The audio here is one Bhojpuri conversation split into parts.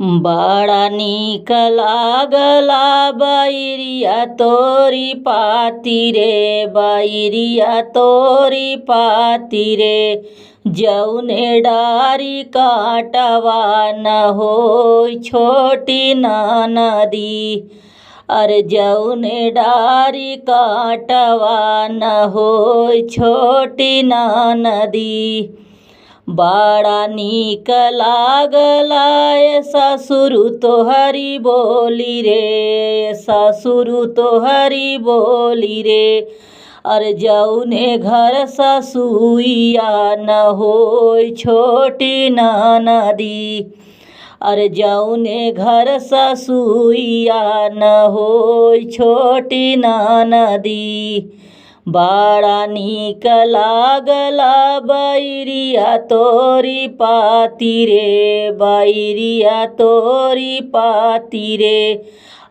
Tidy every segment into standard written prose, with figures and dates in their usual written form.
बड़ा नीक लागला बैरिया तोरी पाती रे, बैरिया तोरी पाती रे। जौने डारी काटवा न होई छोटी नदी, अरे जौने डारी काटवा न होई छोटी नदी। बड़ा नीक लागला ए ससुरु तोहरी बोली रे, ससुरु तोहरी बोली रे। अरे जौने घर ससुइया न होई छोटी नदी, अरे जौने घर ससुइया न होई छोटी नदी। बड़ा नीक लागला बैरिया तोरी पाती रे, बैरिया तोरी पाती रे।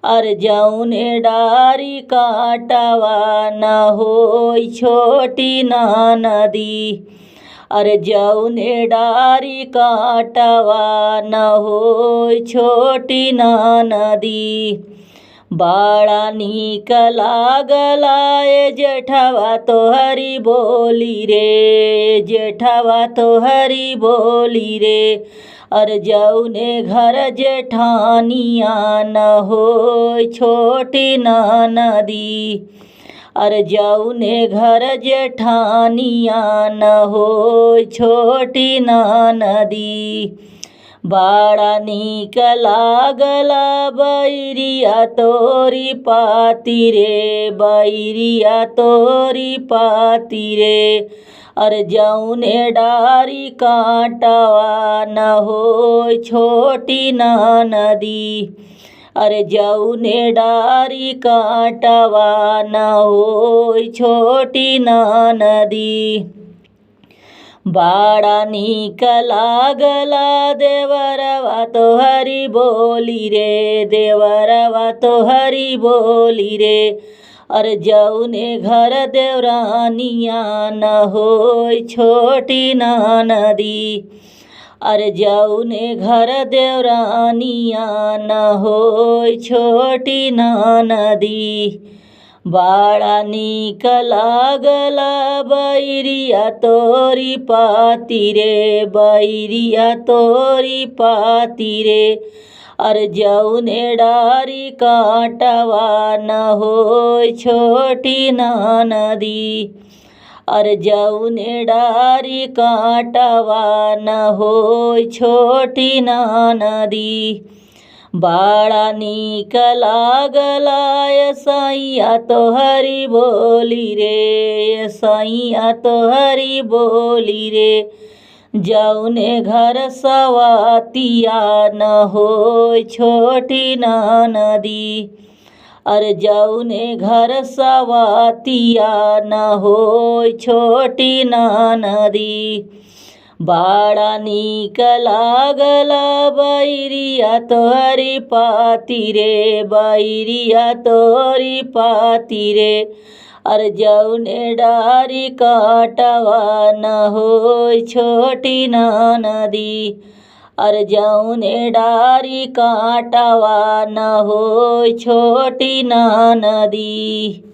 अरे जौने डारी काटवा न होई छोटी नदी, अरे जौने डारी काटवा न होई छोटी नदी। बड़ा नीक लागला ए जेठवा तोहरी बोली रे, जेठवा तोहरी बोली रे। अरे जौने घर जेठानिया न होई छोटी नदी, अरे जौने घर जेठानिया न होई छोटी नदी। बड़ा नीक लागला बैरिया तोरी पाती रे, बैरिया तोरी पाती रे। अरे जौने डारी काटवा न होई छोटी नदी, अरे जौने डारी काटवा न होई छोटी नदी। बड़ा नीक लागला देवरवा तोहरी बोली रे, देवरवा तोहरी बोली रे। अरे जौने घर देवरानिया न होई छोटी नदी, अरे जौने घर देवरानिया न होई छोटी नदी। बड़ा नीक लागला बैरिया तोरी पाती रे, बैरिया तोरी पाती रे। अरे जौने डारी काटवा न होई छोटी नदी, अरे जौने डारी काटवा न होई छोटी नदी। बड़ा नीक लागला ए सैया तोहरी बोली रे, सैया तोहरी बोली रे। जौने घर सवातिया न होई छोटी नदी, अरे जौने घर सवातिया न होई छोटी नदी। बड़ा नीक लागला बैरिया तोहरी पाती रे, बैरिया तोरी पाती रे। अरे जौने डारी काटवा न होई छोटी नदी, अरे जौने डारी काटवा न होई छोटी नदी।